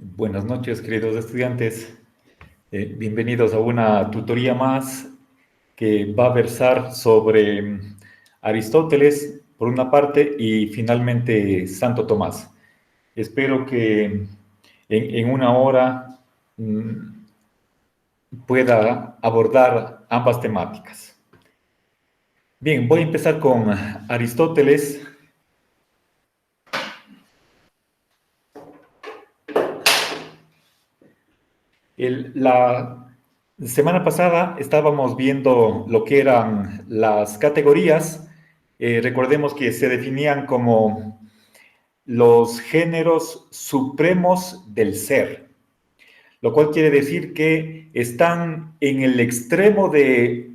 Buenas noches, queridos estudiantes. Bienvenidos a una tutoría más que va a versar sobre Aristóteles, por una parte, y finalmente Santo Tomás. Espero que en una hora pueda abordar ambas temáticas. Bien, voy a empezar con Aristóteles. La semana pasada estábamos viendo lo que eran las categorías. Recordemos que se definían como los géneros supremos del ser, lo cual quiere decir que están en el extremo de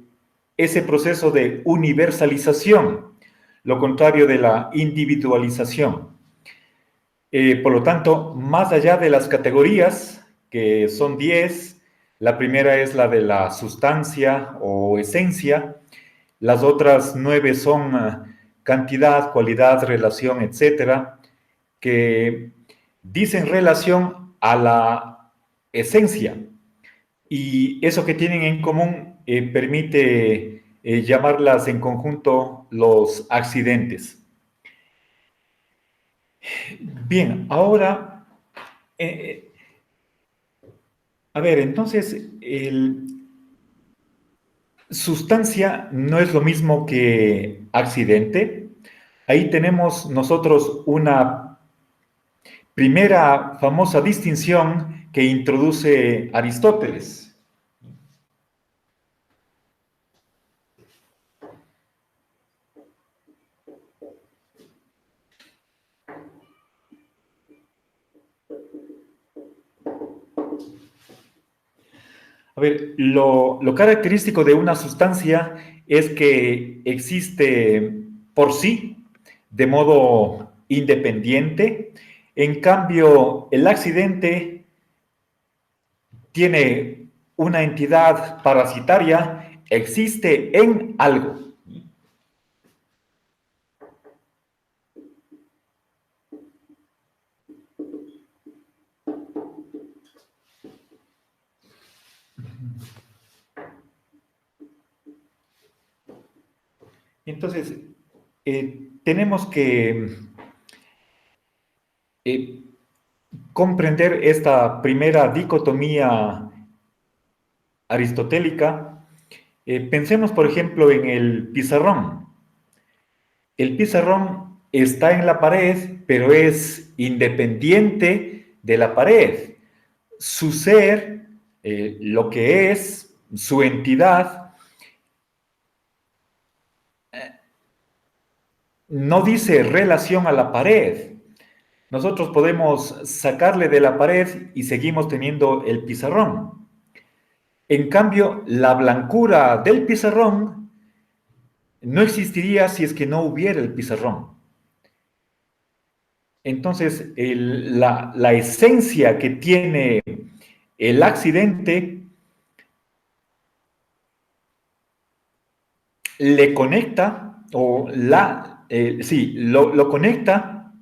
ese proceso de universalización, lo contrario de la individualización. Por lo tanto, más allá de las categorías, que son 10, la primera es la de la sustancia o esencia, las otras 9 son cantidad, cualidad, relación, etcétera, que dicen relación a la esencia. Y eso que tienen en común permite llamarlas en conjunto los accidentes. Bien, ahora, a ver, entonces, sustancia no es lo mismo que accidente. Ahí tenemos nosotros una primera famosa distinción que introduce Aristóteles. A ver, lo característico de una sustancia es que existe por sí, de modo independiente. En cambio, el accidente tiene una entidad parasitaria, existe en algo. Entonces, tenemos que eh, comprender esta primera dicotomía aristotélica. Pensemos, por ejemplo, en el pizarrón. El pizarrón está en la pared, pero es independiente de la pared. Su ser, lo que es, su entidad, no dice relación a la pared. Nosotros podemos sacarle de la pared y seguimos teniendo el pizarrón. En cambio, la blancura del pizarrón no existiría si es que no hubiera el pizarrón. Entonces, la esencia que tiene el accidente le conecta, o sí, lo conecta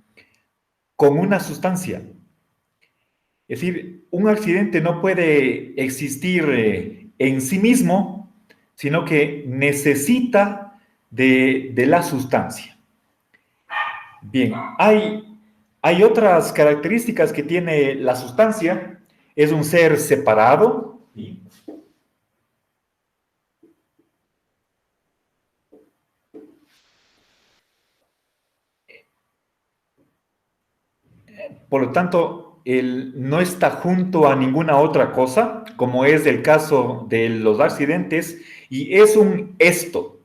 con una sustancia. Es decir, un accidente no puede existir en sí mismo, sino que necesita de la sustancia. Bien, hay otras características que tiene la sustancia. Es un ser separado. ¿Sí? Por lo tanto, él no está junto a ninguna otra cosa, como es el caso de los accidentes, y es un esto.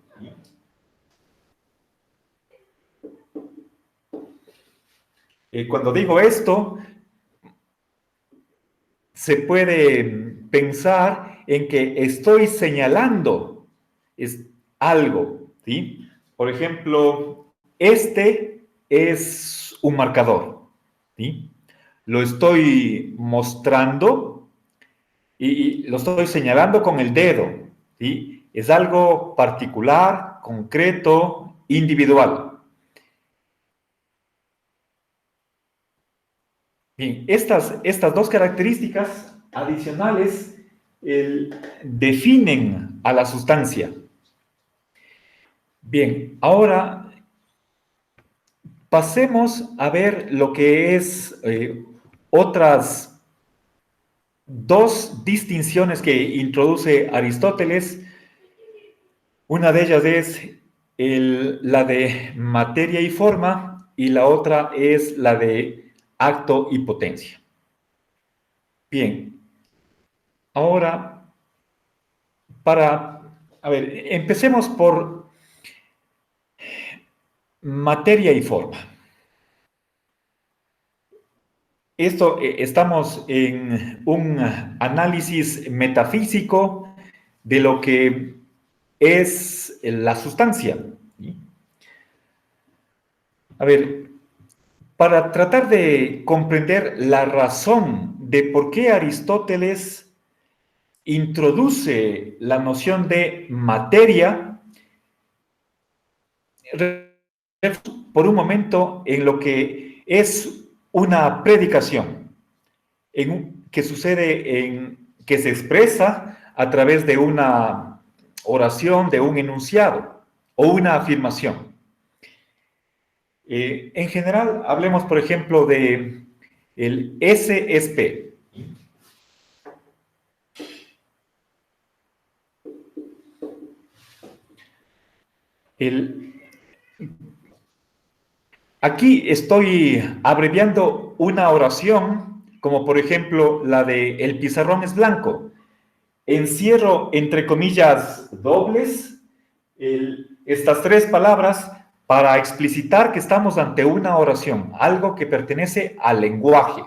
Cuando digo esto, se puede pensar en que estoy señalando es algo, ¿sí? Por ejemplo, este es un marcador, ¿sí? Lo estoy mostrando y lo estoy señalando con el dedo, ¿sí? Es algo particular, concreto, individual. Bien, estas dos características adicionales definen a la sustancia. Bien, ahora pasemos a ver lo que es otras dos distinciones que introduce Aristóteles. Una de ellas es la de materia y forma y la otra es la de acto y potencia. Bien, ahora a ver, empecemos por materia y forma. Estamos en un análisis metafísico de lo que es la sustancia. A ver, para tratar de comprender la razón de por qué Aristóteles introduce la noción de materia, por un momento en lo que es una predicación, que sucede que se expresa a través de una oración, de un enunciado o una afirmación. En general, hablemos, por ejemplo, de el S es P. El, Aquí estoy abreviando una oración, como por ejemplo la de el pizarrón es blanco. Encierro entre comillas dobles estas tres palabras para explicitar que estamos ante una oración, algo que pertenece al lenguaje.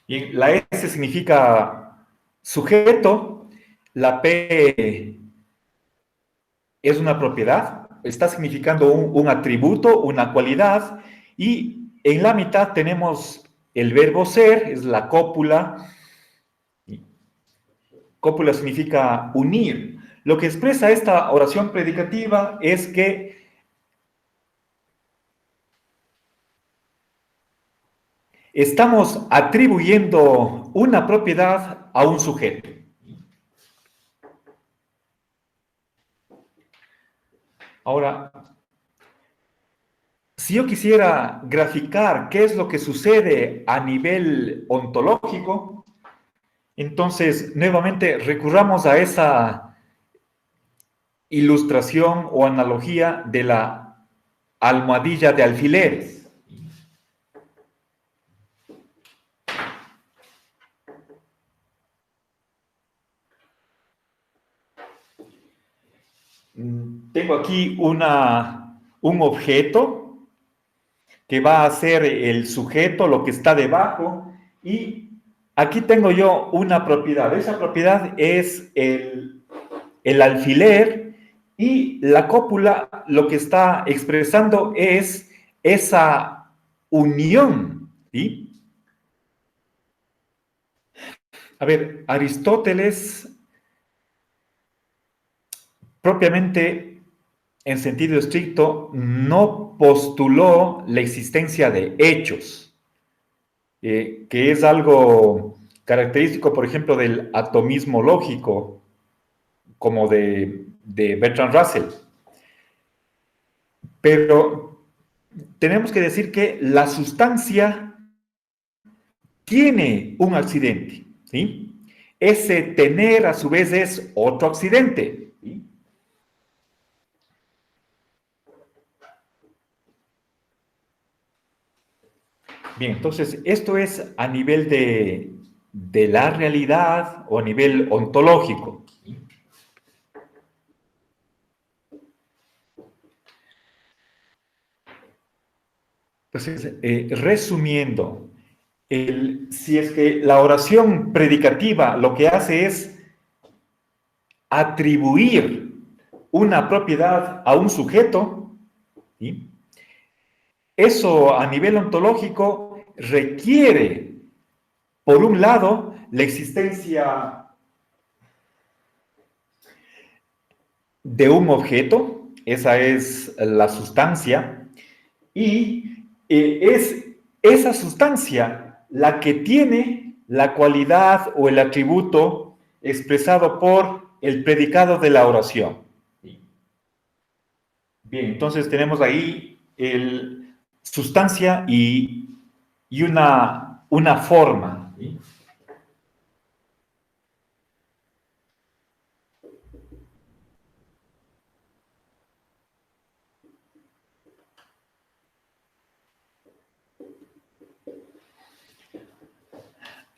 Y la S significa sujeto, la P es una propiedad, está significando un atributo, una cualidad, y en la mitad tenemos el verbo ser, es la cópula. Cópula significa unir. Lo que expresa esta oración predicativa es que estamos atribuyendo una propiedad a un sujeto. Ahora, si yo quisiera graficar qué es lo que sucede a nivel ontológico, entonces nuevamente recurramos a esa ilustración o analogía de la almohadilla de alfileres. Tengo aquí un objeto que va a ser el sujeto, lo que está debajo, y aquí tengo yo una propiedad. Esa propiedad es el alfiler, y la cópula lo que está expresando es esa unión, ¿sí? A ver, Aristóteles propiamente, en sentido estricto, no postuló la existencia de hechos, que es algo característico, por ejemplo, del atomismo lógico, como de Bertrand Russell. Pero tenemos que decir que la sustancia tiene un accidente, ¿sí? Ese tener, a su vez, es otro accidente, ¿sí? Bien, entonces, esto es a nivel de la realidad o a nivel ontológico. Entonces, resumiendo, si es que la oración predicativa lo que hace es atribuir una propiedad a un sujeto, ¿sí? Eso a nivel ontológico requiere, por un lado, la existencia de un objeto, esa es la sustancia, y es esa sustancia la que tiene la cualidad o el atributo expresado por el predicado de la oración. Bien, entonces tenemos ahí el sustancia y una forma. ¿Sí?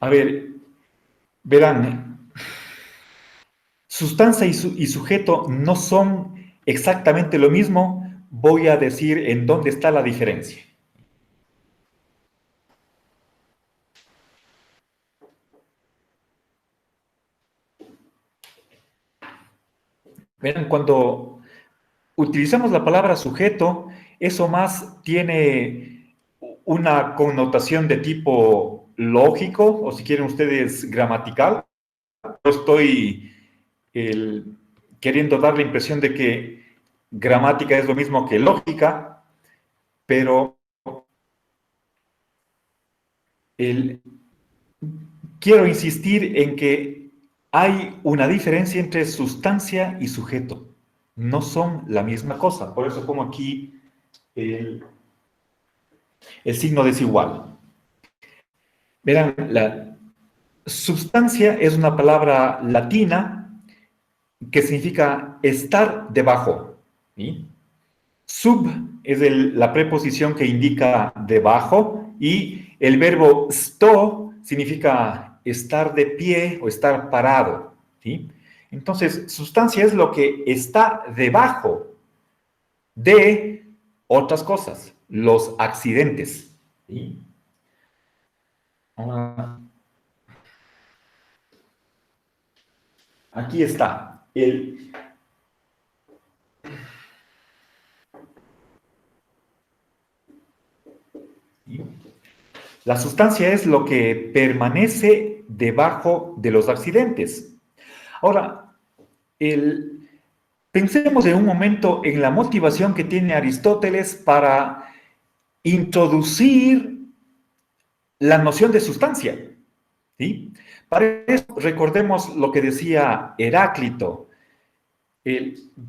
A ver, verán, sustancia y sujeto no son exactamente lo mismo. Voy a decir en dónde está la diferencia. Verán, cuando utilizamos la palabra sujeto, eso más tiene una connotación de tipo lógico, o si quieren ustedes gramatical. Yo estoy queriendo dar la impresión de que gramática es lo mismo que lógica, pero el, quiero insistir en que hay una diferencia entre sustancia y sujeto. No son la misma cosa. Por eso pongo aquí el, el signo desigual. Verán, la sustancia es una palabra latina que significa estar debajo. ¿Sí? Sub es la preposición que indica debajo y el verbo sto significa estar de pie o estar parado. ¿Sí? Entonces, sustancia es lo que está debajo de otras cosas, los accidentes. ¿Sí? Ah, aquí está. La sustancia es lo que permanece debajo de los accidentes. Ahora, pensemos en un momento en la motivación que tiene Aristóteles para introducir la noción de sustancia. ¿Sí? Para eso recordemos lo que decía Heráclito.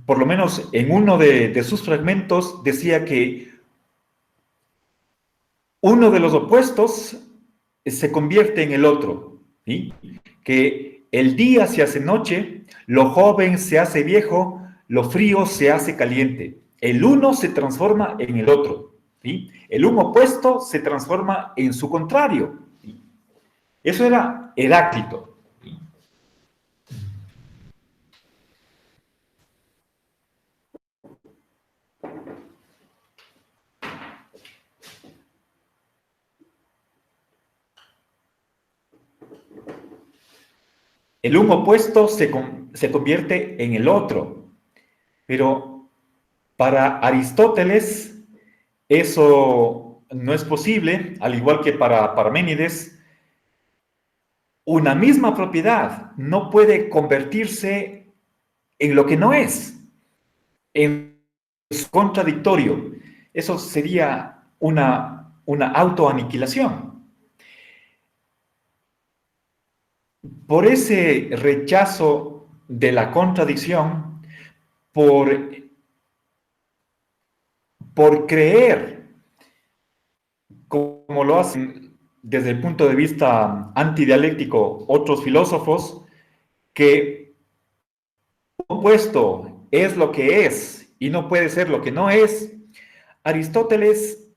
Por lo menos en uno de sus fragmentos decía que uno de los opuestos se convierte en el otro, ¿sí? Que el día se hace noche, lo joven se hace viejo, lo frío se hace caliente. El uno se transforma en el otro, ¿sí? El uno opuesto se transforma en su contrario. ¿Sí? Eso era Heráclito. ¿Sí? El uno opuesto se convierte en el otro, pero para Aristóteles eso no es posible, al igual que para Parménides. Una misma propiedad no puede convertirse en lo que no es, en contradictorio. Eso sería una autoaniquilación. Por ese rechazo de la contradicción, por, por creer, como lo hacen desde el punto de vista antidialéctico otros filósofos, que un opuesto es lo que es y no puede ser lo que no es, Aristóteles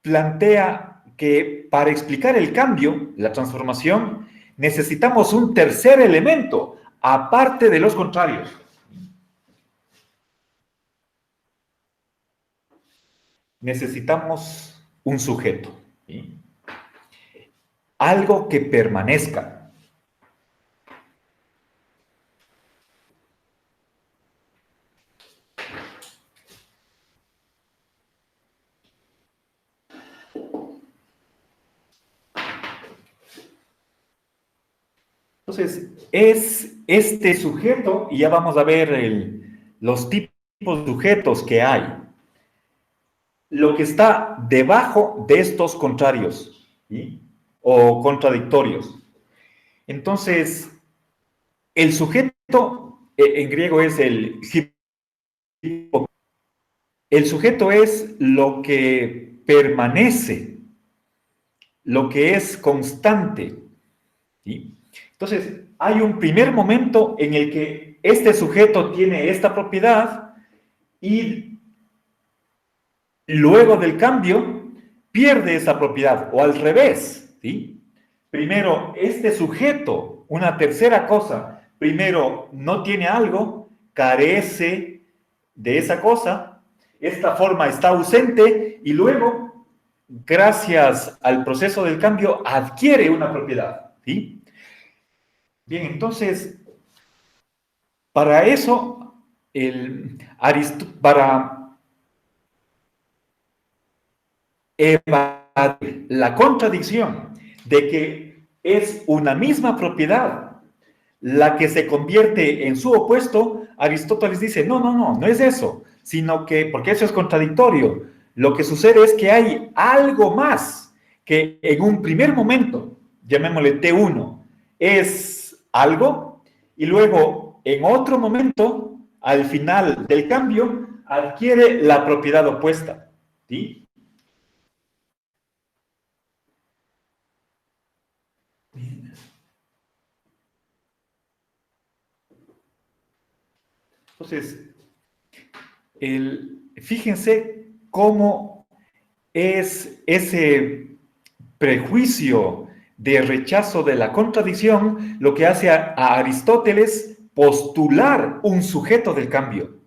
plantea que para explicar el cambio, la transformación, necesitamos un tercer elemento, aparte de los contrarios. Necesitamos un sujeto, ¿sí? Algo que permanezca. Entonces, es este sujeto, y ya vamos a ver los tipos de sujetos que hay, lo que está debajo de estos contrarios, ¿sí? O contradictorios. Entonces, el sujeto en griego es el hipo. El sujeto es lo que permanece, lo que es constante, ¿sí? Entonces, hay un primer momento en el que este sujeto tiene esta propiedad y luego del cambio pierde esa propiedad, o al revés, ¿sí? Primero, este sujeto, una tercera cosa, primero no tiene algo, carece de esa cosa, esta forma está ausente y luego, gracias al proceso del cambio, adquiere una propiedad, ¿sí? Bien, entonces, para eso, para evadir la contradicción de que es una misma propiedad la que se convierte en su opuesto, Aristóteles dice, no es eso, sino que, porque eso es contradictorio, lo que sucede es que hay algo más que en un primer momento, llamémosle T1, es algo, y luego en otro momento, al final del cambio, adquiere la propiedad opuesta, ¿sí? Entonces, fíjense cómo es ese prejuicio de rechazo de la contradicción lo que hace a Aristóteles postular un sujeto del cambio,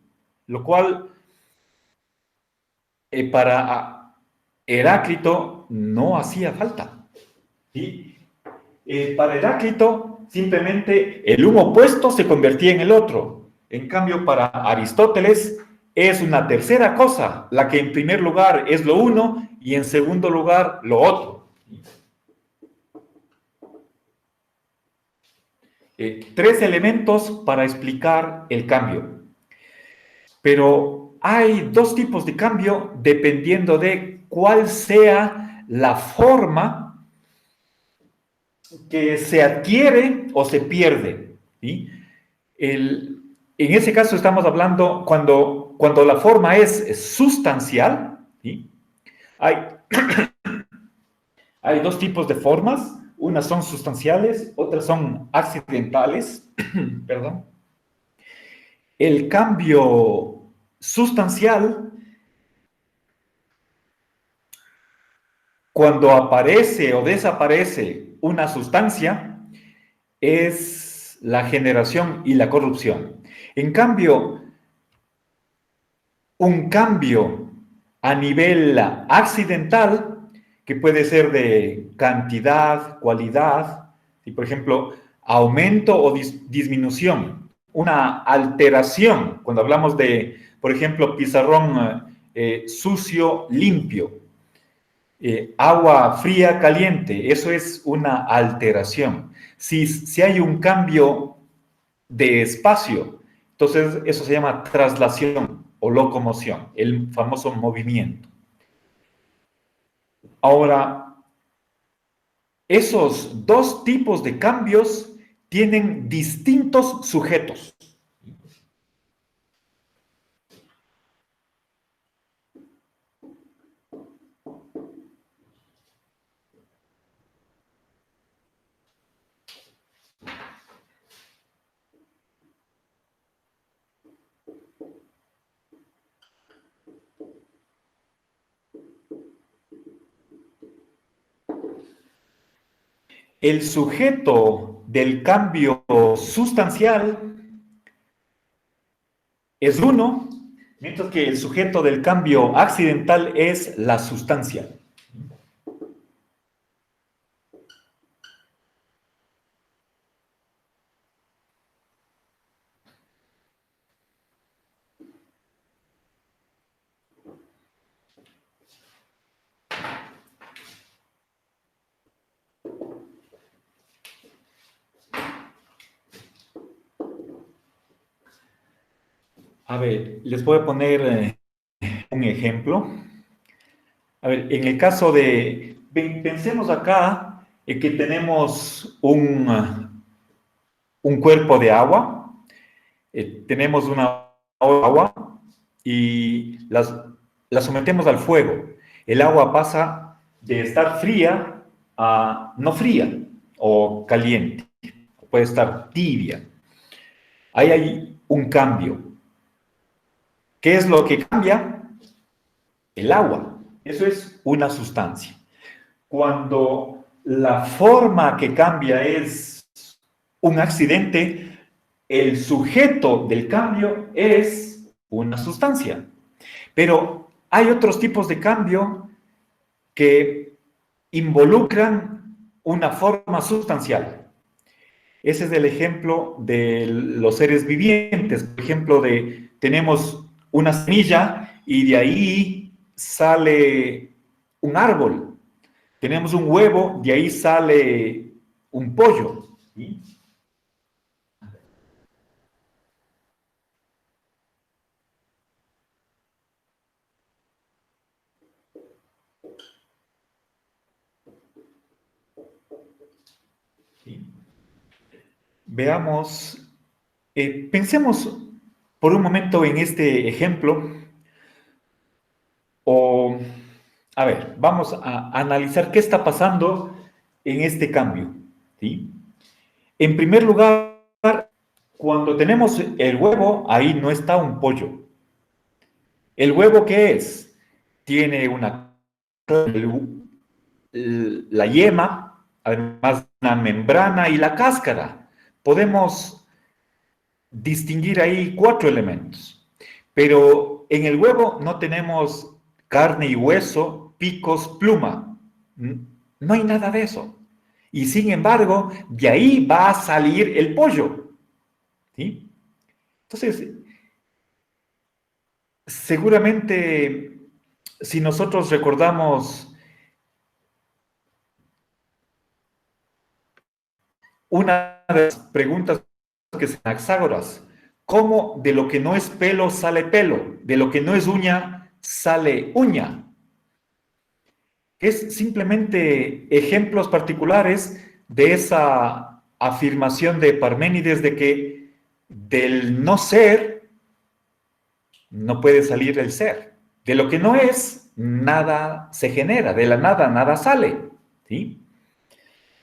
lo cual para Heráclito no hacía falta. ¿Sí? Para Heráclito, simplemente el uno opuesto se convertía en el otro. En cambio, para Aristóteles es una tercera cosa, la que en primer lugar es lo uno y en segundo lugar lo otro. Tres elementos para explicar el cambio. Pero hay dos tipos de cambio dependiendo de cuál sea la forma que se adquiere o se pierde, ¿sí? En ese caso estamos hablando cuando la forma es sustancial, ¿sí? Hay, hay dos tipos de formas, unas son sustanciales, otras son accidentales, perdón. El cambio sustancial, cuando aparece o desaparece una sustancia, es la generación y la corrupción. En cambio, un cambio a nivel accidental, que puede ser de cantidad, cualidad, y por ejemplo, aumento o disminución, una alteración, cuando hablamos de, por ejemplo, pizarrón sucio, limpio, agua fría, caliente, eso es una alteración. Si hay un cambio de espacio, entonces eso se llama traslación o locomoción, el famoso movimiento. Ahora, esos dos tipos de cambios tienen distintos sujetos. El sujeto del cambio sustancial es uno, mientras que el sujeto del cambio accidental es la sustancia. A ver, les voy a poner un ejemplo. A ver, en el caso de, pensemos acá que tenemos un cuerpo de agua, tenemos una agua y la sometemos al fuego. El agua pasa de estar fría a no fría o caliente, puede estar tibia. Ahí hay un cambio. ¿Qué es lo que cambia? El agua. Eso es una sustancia. Cuando la forma que cambia es un accidente, el sujeto del cambio es una sustancia. Pero hay otros tipos de cambio que involucran una forma sustancial. Ese es el ejemplo de los seres vivientes. Por ejemplo, tenemos una semilla y de ahí sale un árbol. Tenemos un huevo, de ahí sale un pollo. ¿Sí? ¿Sí? Veamos, pensemos por un momento en este ejemplo, o, a ver, vamos a analizar qué está pasando en este cambio. ¿Sí? En primer lugar, cuando tenemos el huevo, ahí no está un pollo. ¿El huevo qué es? Tiene la yema, además una membrana y la cáscara. Podemos distinguir ahí cuatro elementos. Pero en el huevo no tenemos carne y hueso, picos, pluma. No hay nada de eso. Y sin embargo, de ahí va a salir el pollo. ¿Sí? Entonces, seguramente, si nosotros recordamos una de las preguntas que se Anaxágoras, ¿cómo de lo que no es pelo sale pelo? De lo que no es uña sale uña. Es simplemente ejemplos particulares de esa afirmación de Parménides de que del no ser no puede salir el ser. De lo que no es, nada se genera, de la nada, nada sale. ¿Sí?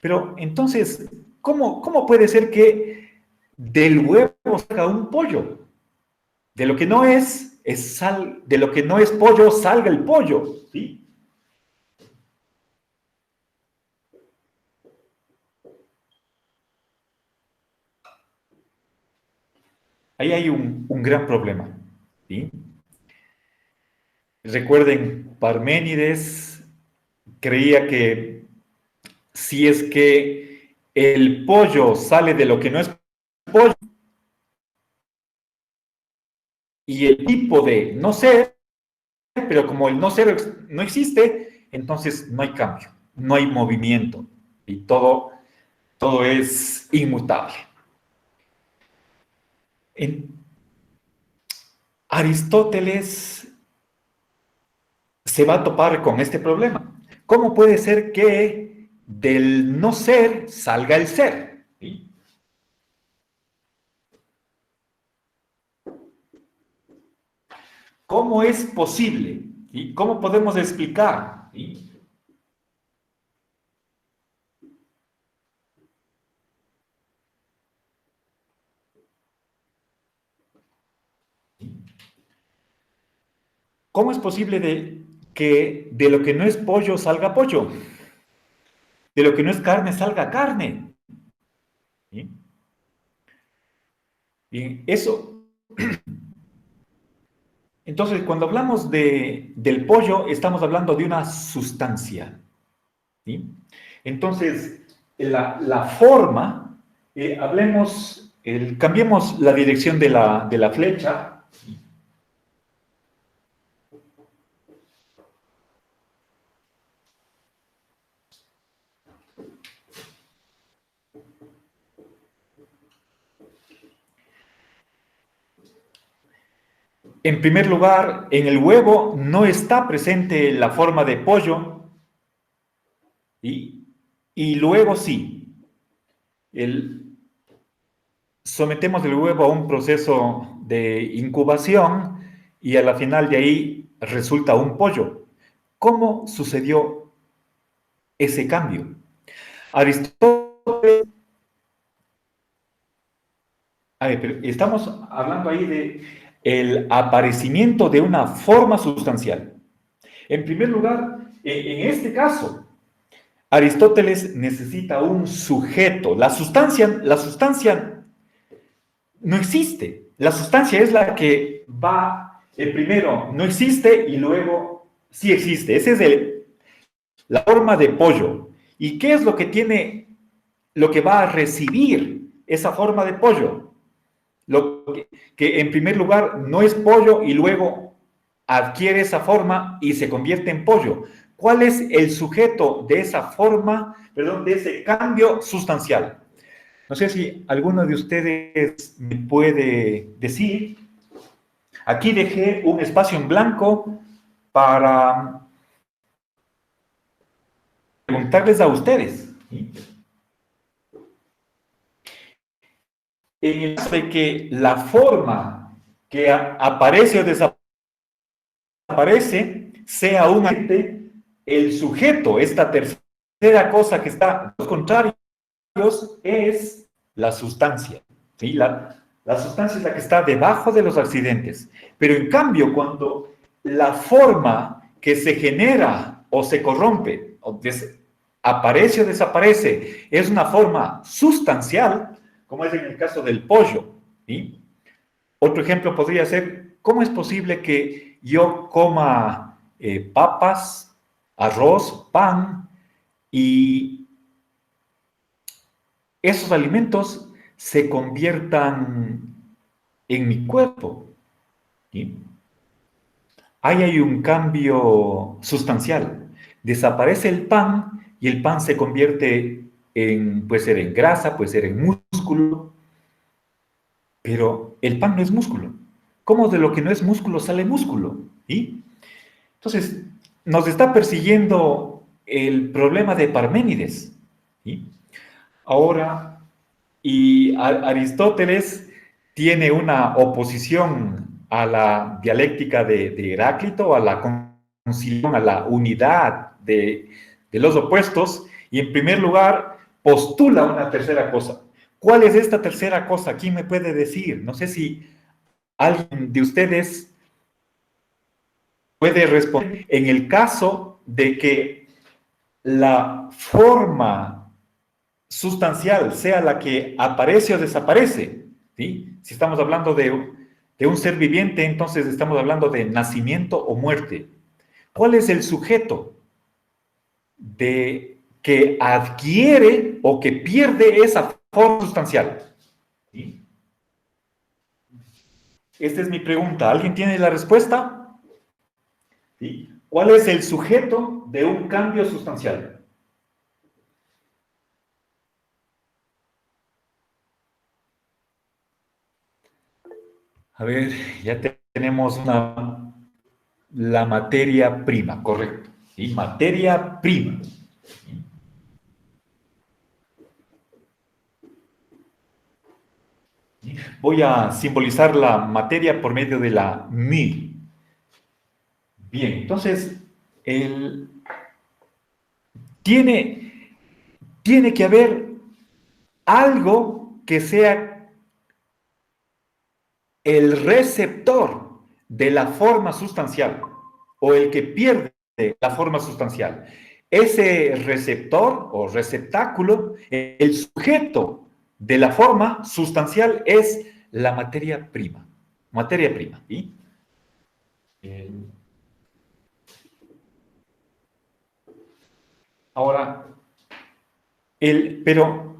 Pero entonces, ¿cómo puede ser que del huevo salga un pollo? De lo que no de lo que no es pollo salga el pollo. ¿Sí? Ahí hay un gran problema. ¿Sí? Recuerden, Parménides creía que si es que el pollo sale de lo que no es pollo y el tipo de no ser, pero como el no ser no existe, entonces no hay cambio, no hay movimiento y todo es inmutable. En Aristóteles se va a topar con este problema. ¿Cómo puede ser que del no ser salga el ser? ¿Sí? ¿Cómo es posible? ¿Sí? ¿Cómo podemos explicar? ¿Sí? ¿Cómo es posible que de lo que no es pollo salga pollo? De lo que no es carne salga carne. ¿Sí? Bien, eso. Entonces, cuando hablamos del pollo, estamos hablando de una sustancia. ¿Sí? Entonces, la forma, cambiemos la dirección de la flecha. En primer lugar, en el huevo no está presente la forma de pollo y luego sí. El, sometemos el huevo a un proceso de incubación y a la final de ahí resulta un pollo. ¿Cómo sucedió ese cambio? Aristóteles, a ver, pero estamos hablando ahí de el aparecimiento de una forma sustancial. En primer lugar, en este caso, Aristóteles necesita un sujeto. La sustancia no existe. La sustancia es la que va, primero no existe y luego sí existe. Esa es la forma de pollo. ¿Y qué es lo que tiene, lo que va a recibir esa forma de pollo? Lo que en primer lugar no es pollo y luego adquiere esa forma y se convierte en pollo. ¿Cuál es el sujeto de esa forma, perdón, de ese cambio sustancial? No sé si alguno de ustedes me puede decir. Aquí dejé un espacio en blanco para preguntarles a ustedes. En el caso de que la forma que aparece o desaparece sea un agente, el sujeto, esta tercera cosa que está a los contrarios, es la sustancia. ¿Sí? La sustancia es la que está debajo de los accidentes. Pero en cambio, cuando la forma que se genera o se corrompe, aparece o desaparece, es una forma sustancial, como es en el caso del pollo. ¿Sí? Otro ejemplo podría ser, ¿cómo es posible que yo coma papas, arroz, pan y esos alimentos se conviertan en mi cuerpo? ¿Sí? Ahí hay un cambio sustancial. Desaparece el pan y el pan se convierte en, puede ser en grasa, puede ser en músculo, pero el pan no es músculo. ¿Cómo de lo que no es músculo sale músculo? ¿Sí? Entonces, nos está persiguiendo el problema de Parménides. ¿Sí? Ahora, y Aristóteles tiene una oposición a la dialéctica de Heráclito, a la conciliación, a la unidad de los opuestos, y en primer lugar postula una tercera cosa. ¿Cuál es esta tercera cosa? ¿Quién me puede decir? No sé si alguien de ustedes puede responder. En el caso de que la forma sustancial sea la que aparece o desaparece, ¿sí? Si estamos hablando de un ser viviente, entonces estamos hablando de nacimiento o muerte. ¿Cuál es el sujeto de que adquiere o que pierde esa forma sustancial? ¿Sí? Esta es mi pregunta. ¿Alguien tiene la respuesta? ¿Sí? ¿Cuál es el sujeto de un cambio sustancial? A ver, ya tenemos la materia prima, correcto. ¿Sí? Materia prima. Voy a simbolizar la materia por medio de la mi. Bien, entonces, el, tiene, tiene que haber algo que sea el receptor de la forma sustancial o el que pierde la forma sustancial. Ese receptor o receptáculo, el sujeto de la forma sustancial es la materia prima. Materia prima. ¿Sí? Ahora, pero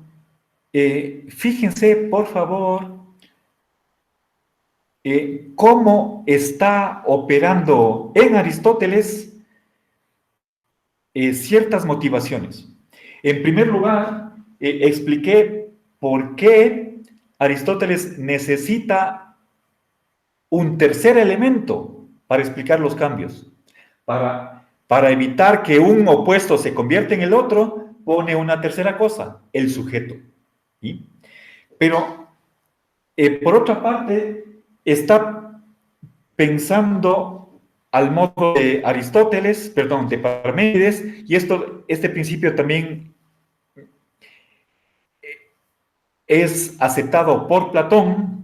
fíjense, por favor, cómo está operando en Aristóteles ciertas motivaciones. En primer lugar, expliqué por qué Aristóteles necesita un tercer elemento para explicar los cambios. Para evitar que un opuesto se convierta en el otro, pone una tercera cosa, el sujeto. ¿Sí? Pero, por otra parte, está pensando al modo de Aristóteles, perdón, de Parménides, y este principio también es aceptado por Platón.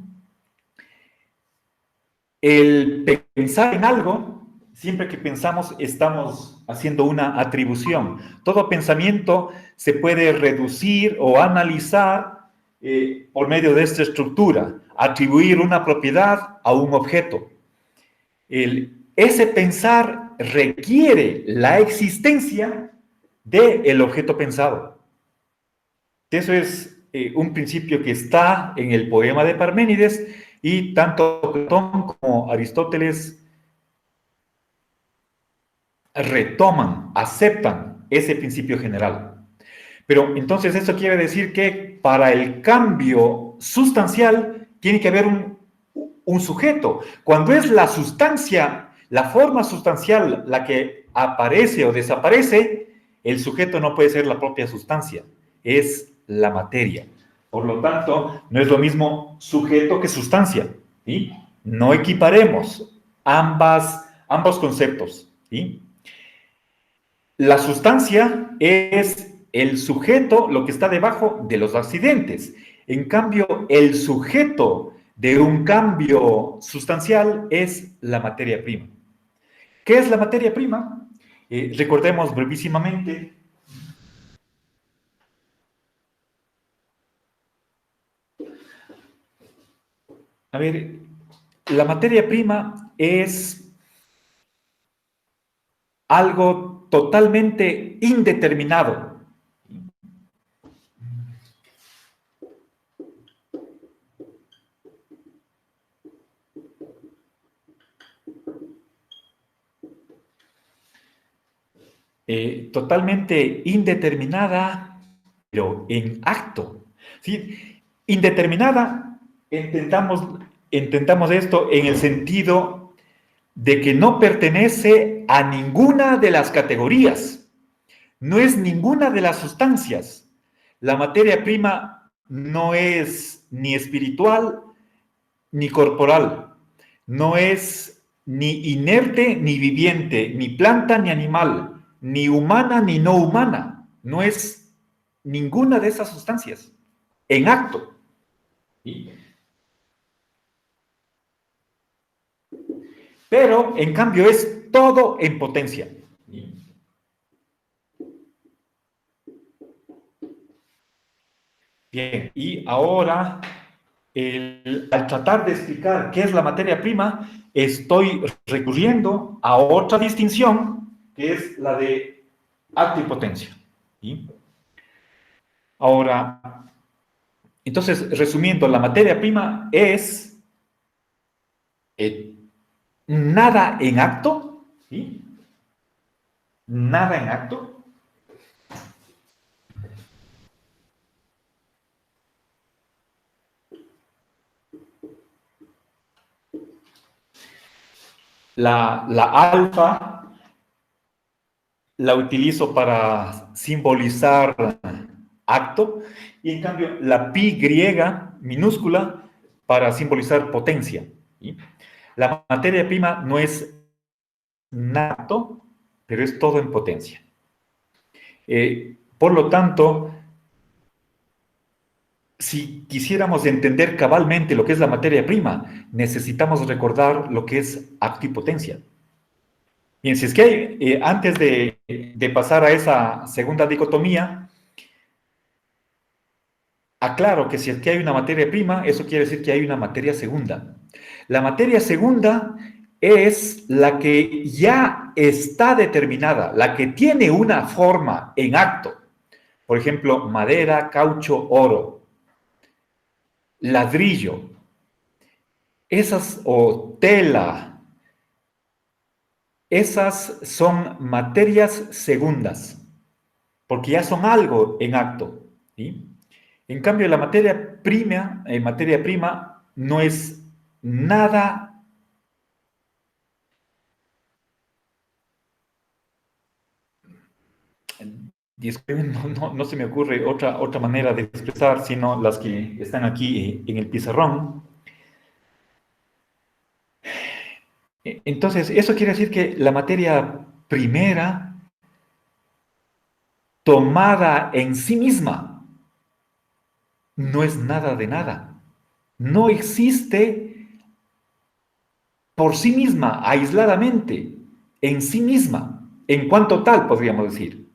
El pensar en algo, siempre que pensamos, estamos haciendo una atribución. Todo pensamiento se puede reducir o analizar por medio de esta estructura, atribuir una propiedad a un objeto. Ese pensar requiere la existencia del objeto pensado. Eso es un principio que está en el poema de Parménides, y tanto Platón como Aristóteles retoman, aceptan ese principio general. Pero entonces eso quiere decir que para el cambio sustancial tiene que haber un sujeto. Cuando es la sustancia, la forma sustancial la que aparece o desaparece, el sujeto no puede ser la propia sustancia, es la materia. Por lo tanto, no es lo mismo sujeto que sustancia. ¿Sí? No equiparemos ambos conceptos. ¿Sí? La sustancia es el sujeto, lo que está debajo de los accidentes. En cambio, el sujeto de un cambio sustancial es la materia prima. ¿Qué es la materia prima? Recordemos brevísimamente. A ver, la materia prima es algo totalmente indeterminado. Totalmente indeterminada, pero en acto. ¿Sí? Indeterminada, entendamos esto en el sentido de que no pertenece a ninguna de las categorías, no es ninguna de las sustancias. La materia prima no es ni espiritual ni corporal, no es ni inerte ni viviente, ni planta ni animal, ni humana ni no humana, no es ninguna de esas sustancias en acto. ¿Sí? Pero en cambio es todo en potencia. ¿Sí? Bien, y ahora, al tratar de explicar qué es la materia prima, estoy recurriendo a otra distinción, que es la de acto y potencia. ¿Sí? Ahora, entonces, resumiendo, la materia prima es eh, nada en acto, ¿sí? Nada en acto. La alfa la utilizo para simbolizar acto, y en cambio la pi griega minúscula para simbolizar potencia. ¿Sí? La materia prima no es nato, pero es todo en potencia. Por lo tanto, si quisiéramos entender cabalmente lo que es la materia prima, necesitamos recordar lo que es acto y potencia. Bien, si es que hay, antes de pasar a esa segunda dicotomía, aclaro que si es que hay una materia prima, eso quiere decir que hay una materia segunda. La materia segunda es la que ya está determinada, la que tiene una forma en acto. Por ejemplo, madera, caucho, oro, ladrillo, esas o tela, esas son materias segundas, porque ya son algo en acto. ¿Sí? En cambio, la materia prima no es nada disculpen, no se me ocurre otra manera de expresar, sino las que están aquí en el pizarrón. Entonces, eso quiere decir que la materia primera, tomada en sí misma, no es nada de nada. No existe por sí misma, aisladamente, en sí misma, en cuanto tal, podríamos decir.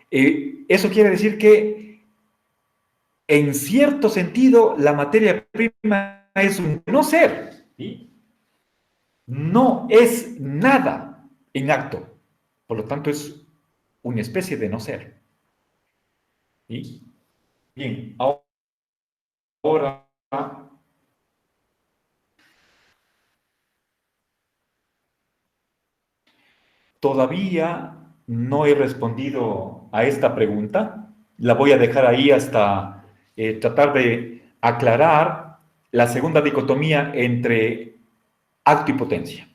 Eso quiere decir que, en cierto sentido, la materia prima es un no ser, ¿sí? No es nada en acto. Por lo tanto, es una especie de no ser. ¿Sí? Bien, ahora todavía no he respondido a esta pregunta. La voy a dejar ahí hasta tratar de aclarar la segunda dicotomía entre acto y potencia.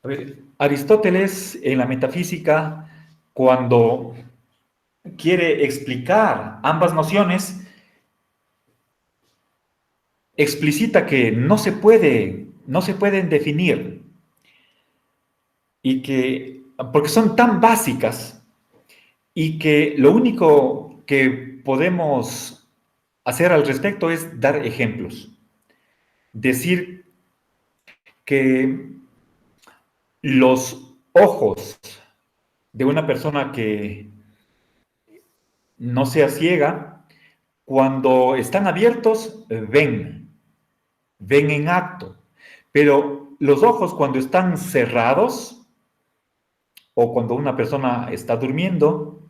A ver, Aristóteles en la metafísica, cuando quiere explicar ambas nociones, explicita que no se pueden definir y que, porque son tan básicas y que lo único que podemos hacer al respecto es dar ejemplos. Decir que los ojos de una persona que no sea ciega, cuando están abiertos, ven en acto. Pero los ojos cuando están cerrados o cuando una persona está durmiendo,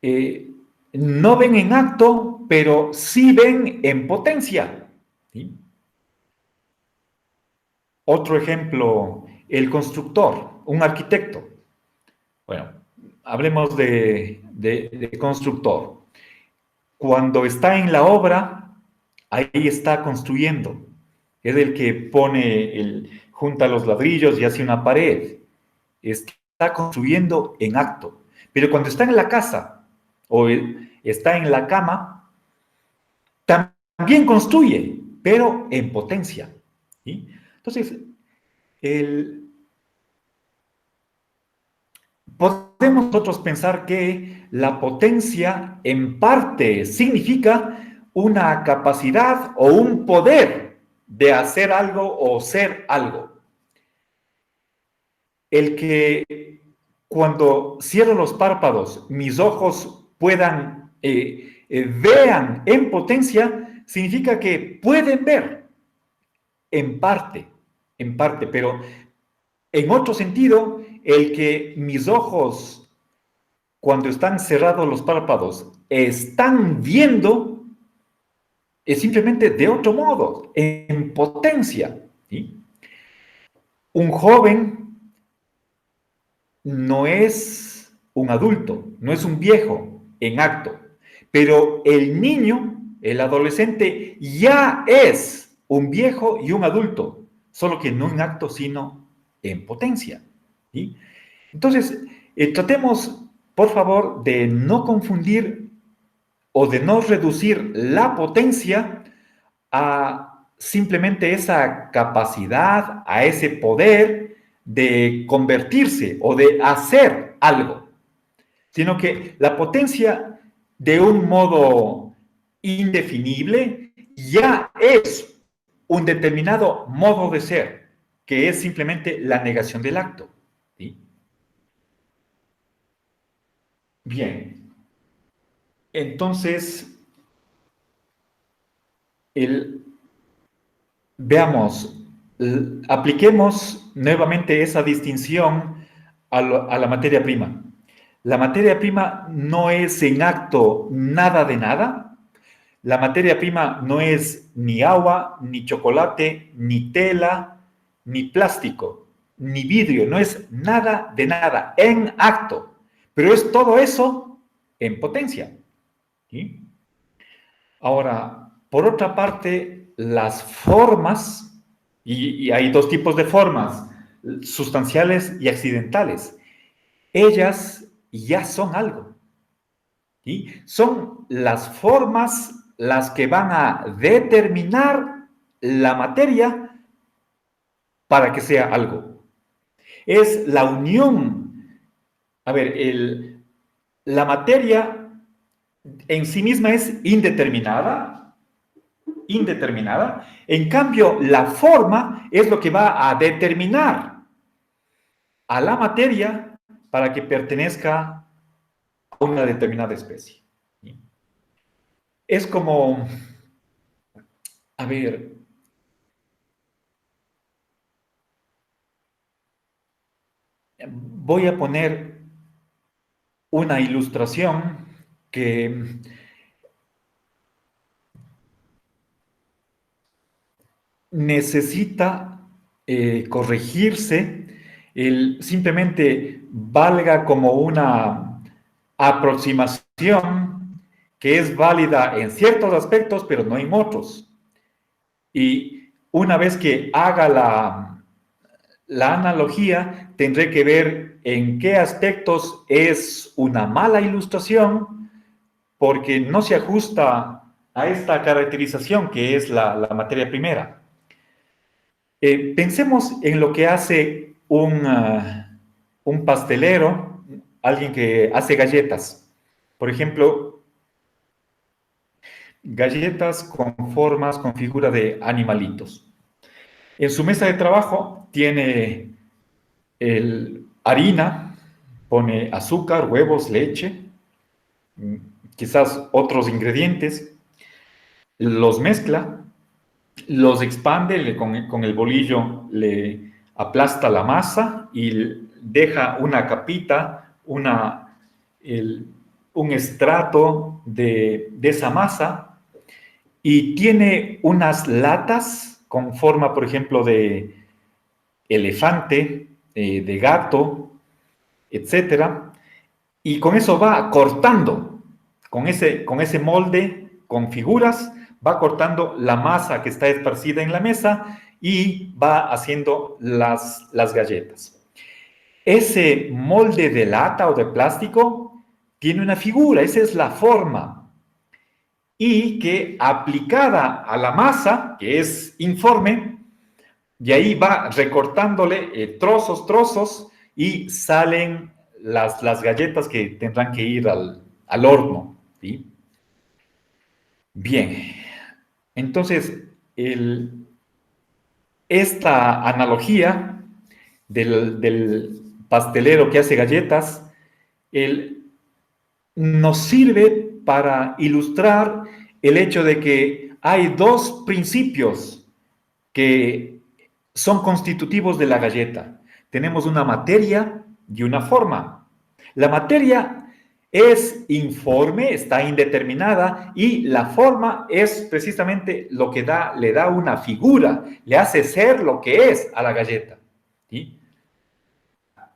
eh, no ven en acto, pero sí ven en potencia. ¿Sí? Otro ejemplo, el constructor, un arquitecto. Bueno, hablemos de constructor. Cuando está en la obra, ahí está construyendo. Es el que junta los ladrillos y hace una pared. Está construyendo en acto. Pero cuando está en la casa o está en la cama, también construye, pero en potencia. ¿Sí? Entonces, el, podemos nosotros pensar que la potencia en parte significa una capacidad o un poder de hacer algo o ser algo. El que cuando cierro los párpados mis ojos puedan, vean en potencia, significa que pueden ver en parte, pero en otro sentido, el que mis ojos, cuando están cerrados los párpados, están viendo, es simplemente de otro modo, en potencia. ¿Sí? Un joven no es un adulto, no es un viejo en acto, pero el niño, el adolescente, ya es un viejo y un adulto, solo que no en acto, sino en potencia. ¿Sí? Entonces, tratemos, por favor, de no confundir o de no reducir la potencia a simplemente esa capacidad, a ese poder de convertirse o de hacer algo, sino que la potencia, de un modo indefinible, ya es un determinado modo de ser, que es simplemente la negación del acto. ¿Sí? Bien, entonces, el, veamos, apliquemos nuevamente esa distinción a la materia prima. La materia prima no es en acto nada de nada. La materia prima no es ni agua, ni chocolate, ni tela, ni plástico, ni vidrio. No es nada de nada en acto. Pero es todo eso en potencia. ¿Sí? Ahora, Por otra parte, las formas, y hay dos tipos de formas, sustanciales y accidentales, ellas ya son algo. ¿Sí? Son las formas las que van a determinar la materia para que sea algo. Es la unión. A ver, la materia en sí misma es indeterminada, indeterminada. En cambio, la forma es lo que va a determinar a la materia para que pertenezca a una determinada especie. Es como, a ver, voy a poner una ilustración que necesita corregirse, simplemente valga como una aproximación que es válida en ciertos aspectos, pero no en otros. Y una vez que haga la analogía, tendré que ver en qué aspectos es una mala ilustración, porque no se ajusta a esta caracterización que es la materia primera. Pensemos en lo que hace un pastelero, alguien que hace galletas. Por ejemplo, galletas con formas, con figura de animalitos. En su mesa de trabajo tiene harina, pone azúcar, huevos, leche, quizás otros ingredientes, los mezcla, los expande, con el bolillo le aplasta la masa y deja una capita, un estrato de esa masa, y tiene unas latas con forma, por ejemplo, de elefante, de gato, etcétera, y con eso va cortando, con ese molde, con figuras, va cortando la masa que está esparcida en la mesa y va haciendo las galletas. Ese molde de lata o de plástico tiene una figura, esa es la forma, y que aplicada a la masa, que es informe, y ahí va recortándole trozos, y salen las galletas que tendrán que ir al horno. ¿Sí? Bien, entonces esta analogía del pastelero que hace galletas nos sirve para ilustrar el hecho de que hay dos principios que son constitutivos de la galleta. Tenemos una materia y una forma. La materia es informe, está indeterminada, y la forma es precisamente lo que le da una figura, le hace ser lo que es a la galleta. ¿Sí?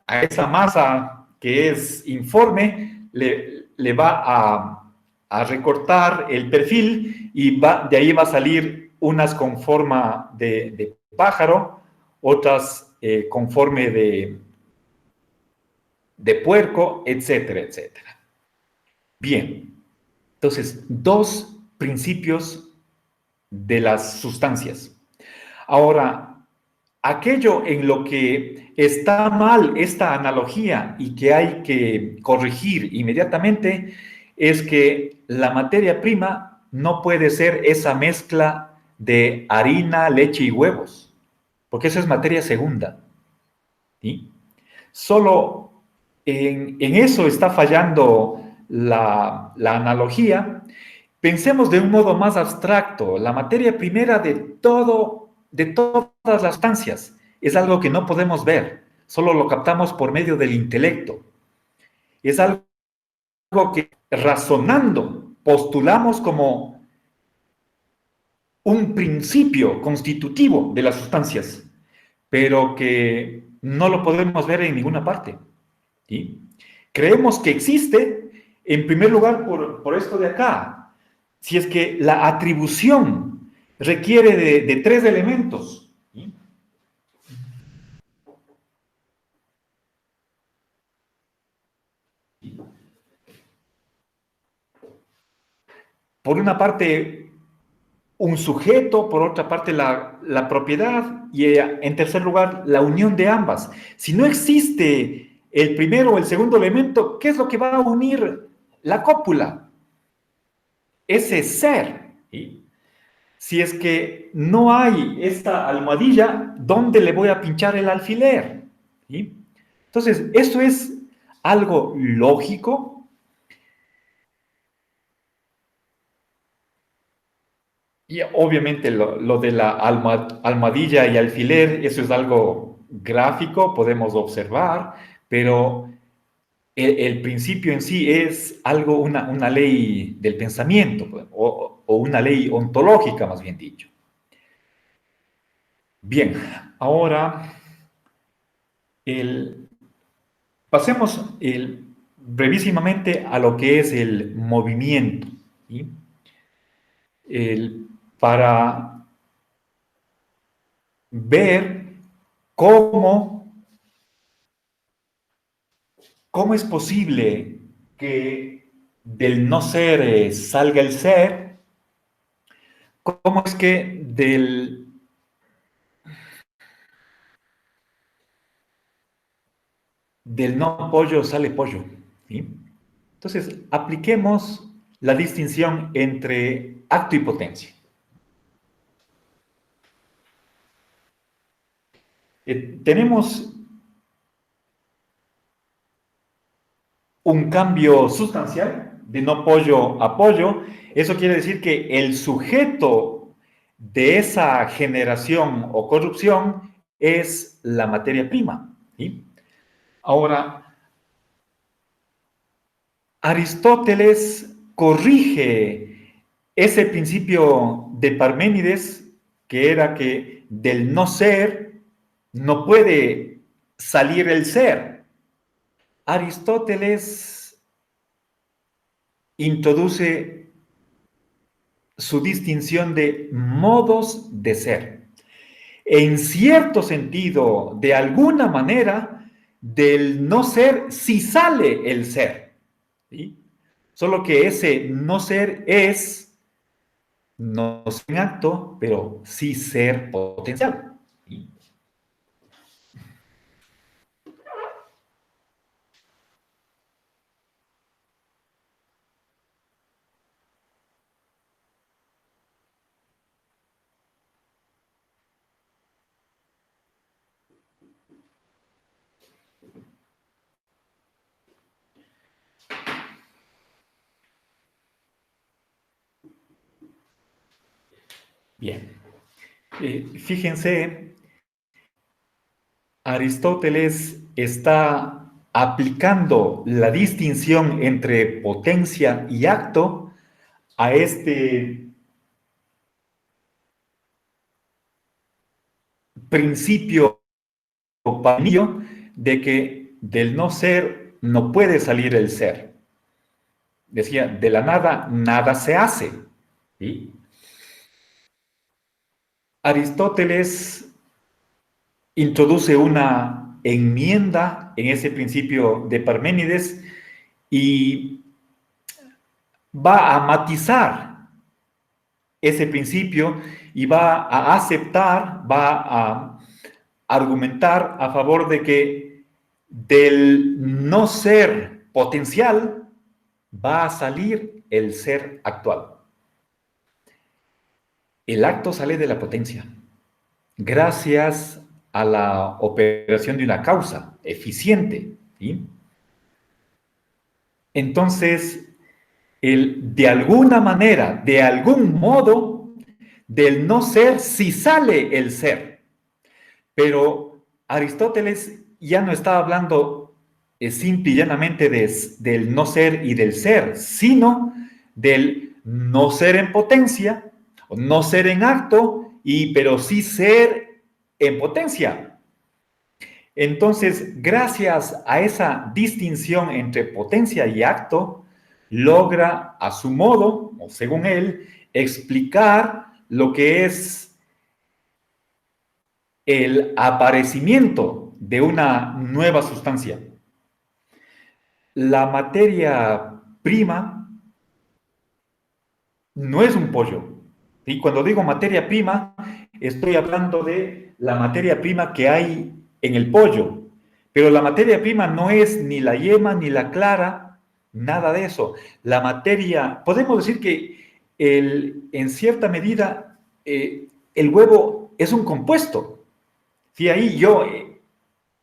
A esa masa que es informe le va a recortar el perfil, y de ahí va a salir unas con forma de pájaro, otras con forma de puerco, etcétera, etcétera. Bien, entonces, dos principios de las sustancias. Ahora, aquello en lo que está mal esta analogía y que hay que corregir inmediatamente es que la materia prima no puede ser esa mezcla de harina, leche y huevos, porque eso es materia segunda. ¿Sí? Solo en eso está fallando la analogía. Pensemos de un modo más abstracto. La materia primera de todas las sustancias es algo que no podemos ver, solo lo captamos por medio del intelecto. Es algo que razonando postulamos como un principio constitutivo de las sustancias, pero que no lo podemos ver en ninguna parte. ¿Sí? Creemos que existe, en primer lugar, por esto de acá. si es que la atribución requiere de tres elementos. ¿Sí? Por una parte, un sujeto, por otra parte, la propiedad y en tercer lugar, la unión de ambas. Si no existe el primero o el segundo elemento, ¿qué es lo que va a unir la cópula? Ese ser. ¿Sí? Si es que no hay esta almohadilla, ¿dónde le voy a pinchar el alfiler? ¿Sí? Entonces, eso es algo lógico y obviamente lo de la almohadilla y alfiler, eso es algo gráfico, podemos observar, pero el principio en sí es algo, una ley del pensamiento, pues, o una ley ontológica, más bien dicho. Bien, ahora el, pasemos brevísimamente a lo que es el movimiento, ¿sí? Para ver cómo, cómo es posible que del no ser salga el ser, cómo es que del no pollo sale pollo, ¿sí? Entonces, apliquemos la distinción entre acto y potencia. Tenemos un cambio sustancial de no pollo a pollo. Eso quiere decir que el sujeto de esa generación o corrupción es la materia prima. ¿Sí? Ahora, Aristóteles corrige ese principio de Parménides, que era que del no ser no puede salir el ser. Aristóteles introduce su distinción de modos de ser. En cierto sentido, de alguna manera, del no ser sí sale el ser. ¿Sí? Solo que ese no ser es no ser acto, pero sí ser potencial. ¿Sí? Bien. Fíjense, Aristóteles está aplicando la distinción entre potencia y acto a este principio parmenio de que del no ser no puede salir el ser. Decía, de la nada, nada se hace. ¿Sí? Aristóteles introduce una enmienda en ese principio de Parménides y va a matizar ese principio y va a aceptar, va a argumentar a favor de que del no ser potencial va a salir el ser actual. El acto sale de la potencia gracias a la operación de una causa eficiente. ¿Sí? Entonces, de alguna manera, de algún modo, del no ser sí sale el ser. Pero Aristóteles ya no está hablando simple y llanamente del no ser y del ser, sino del no ser en potencia, o no ser en acto, pero sí ser en potencia. Entonces, gracias a esa distinción entre potencia y acto, logra a su modo, o según él, explicar lo que es el aparecimiento de una nueva sustancia. La materia prima no es un pollo. Y cuando digo materia prima, estoy hablando de la materia prima que hay en el pollo. Pero la materia prima no es ni la yema ni la clara, nada de eso. La materia, podemos decir que en cierta medida el huevo es un compuesto. Sí, ahí yo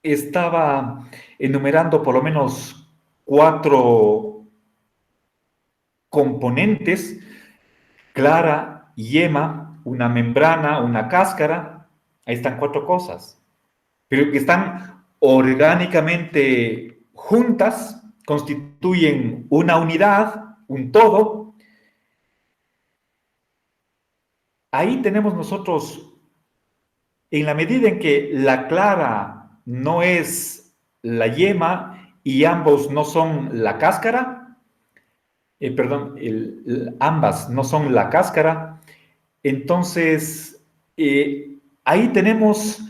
estaba enumerando por lo menos 4 componentes: clara, yema, una membrana, una cáscara. Ahí están 4 cosas, pero que están orgánicamente juntas, constituyen una unidad, un todo. Ahí tenemos nosotros, en la medida en que la clara no es la yema y ambos no son la cáscara, perdón, ambas no son la cáscara, entonces ahí tenemos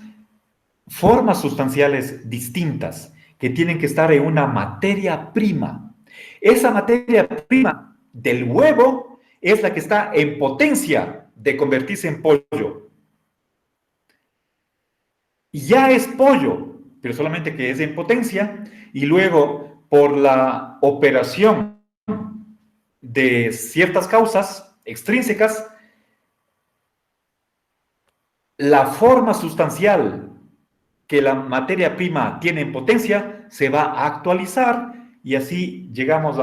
formas sustanciales distintas que tienen que estar en una materia prima. Esa materia prima del huevo es la que está en potencia de convertirse en pollo. Ya es pollo, pero solamente que es en potencia, y luego por la operación de ciertas causas extrínsecas, la forma sustancial que la materia prima tiene en potencia se va a actualizar y así llegamos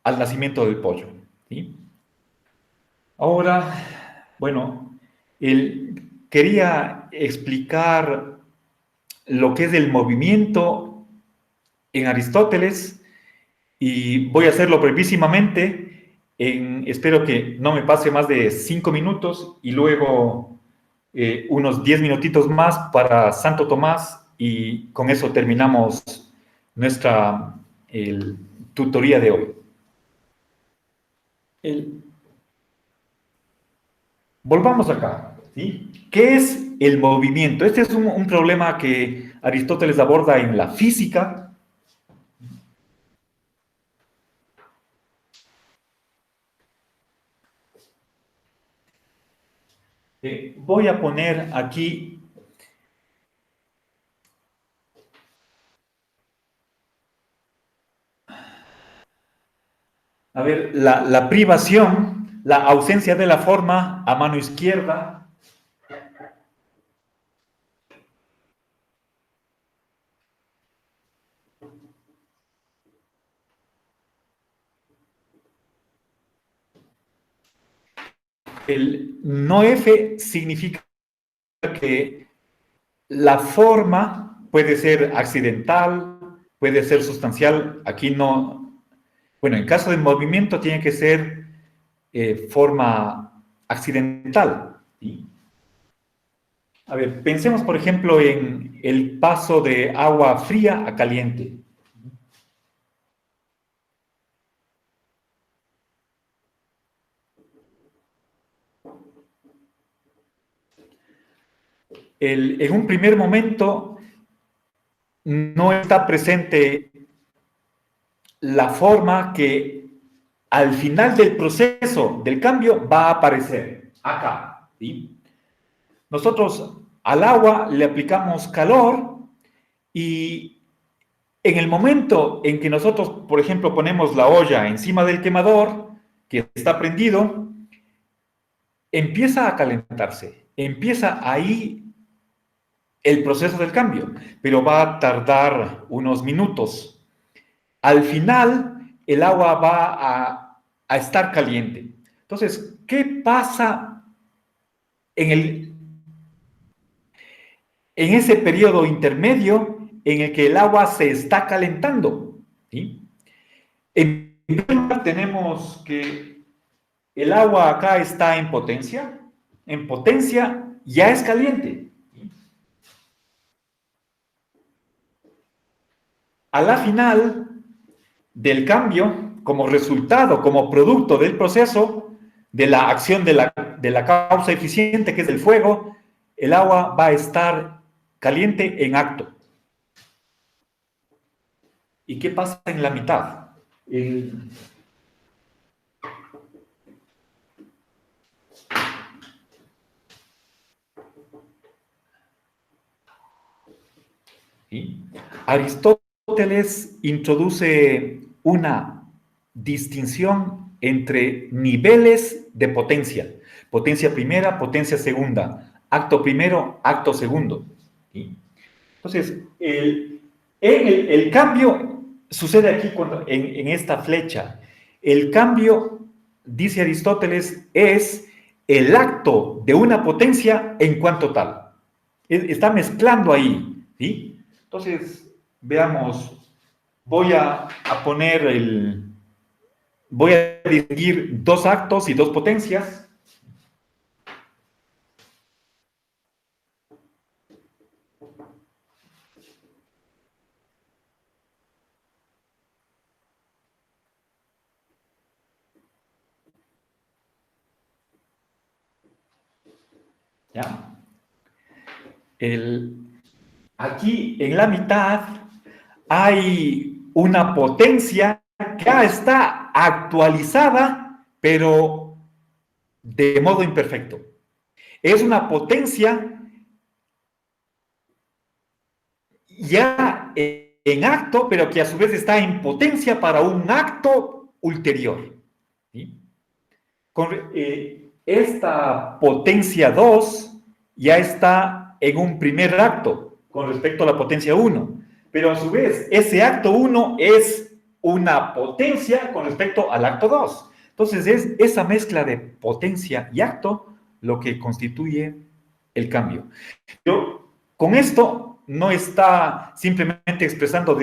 al nacimiento del pollo. ¿Sí? Ahora, bueno, quería explicar lo que es el movimiento en Aristóteles y voy a hacerlo brevísimamente. Espero que no me pase más de 5 minutos y luego unos 10 minutitos más para Santo Tomás y con eso terminamos nuestra tutoría de hoy. El, Volvamos acá, ¿sí? ¿Qué es el movimiento? Este es un problema que Aristóteles aborda en la física. Voy a poner aquí a ver, la privación, la ausencia de la forma a mano izquierda. El no F significa que la forma puede ser accidental, puede ser sustancial. Aquí no. Bueno, en caso de movimiento tiene que ser forma accidental. ¿Sí? A ver, pensemos por ejemplo en el paso de agua fría a caliente. En un primer momento no está presente la forma que al final del proceso del cambio va a aparecer acá. ¿Sí? Nosotros al agua le aplicamos calor y en el momento en que nosotros, por ejemplo, ponemos la olla encima del quemador que está prendido, empieza a calentarse, empieza ahí el proceso del cambio, pero va a tardar unos minutos. Al final, el agua va a estar caliente. Entonces, ¿qué pasa en ese periodo intermedio en el que el agua se está calentando? ¿Sí? En primer lugar, tenemos que el agua acá está en potencia ya es caliente. A la final, del cambio, como resultado, como producto del proceso, de la acción de la causa eficiente, que es el fuego, el agua va a estar caliente en acto. ¿Y qué pasa en la mitad? ¿Sí? Aristóteles introduce una distinción entre niveles de potencia. Potencia primera, potencia segunda. Acto primero, acto segundo. ¿Sí? Entonces, el cambio sucede aquí en esta flecha. El cambio, dice Aristóteles, es el acto de una potencia en cuanto tal. Está mezclando ahí, ¿sí? Entonces, veamos, voy a distinguir dos actos y dos potencias. ¿Ya? Aquí en la mitad hay una potencia que ya está actualizada, pero de modo imperfecto. Es una potencia ya en acto, pero que a su vez está en potencia para un acto ulterior. ¿Sí? Esta potencia 2 ya está en un primer acto con respecto a la potencia 1, pero a su vez ese acto 1 es una potencia con respecto al acto 2. Entonces es esa mezcla de potencia y acto lo que constituye el cambio. Pero con esto no está simplemente expresando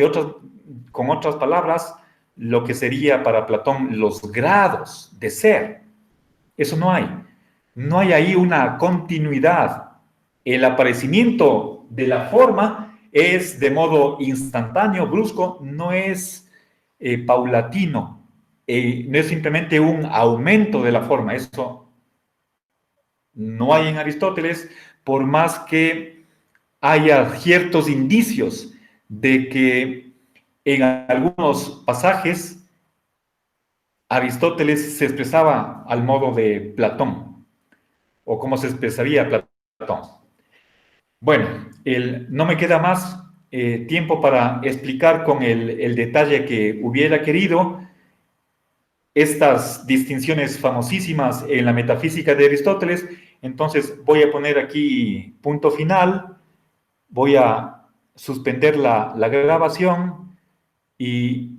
con otras palabras lo que sería para Platón los grados de ser. Eso no hay. No hay ahí una continuidad. El aparecimiento de la forma es de modo instantáneo, brusco, no es paulatino, no es simplemente un aumento de la forma. Eso no hay en Aristóteles, por más que haya ciertos indicios de que en algunos pasajes Aristóteles se expresaba al modo de Platón, o cómo se expresaría Platón. Bueno, no me queda más tiempo para explicar con el detalle que hubiera querido estas distinciones famosísimas en la metafísica de Aristóteles. Entonces voy a poner aquí punto final, voy a suspender la grabación y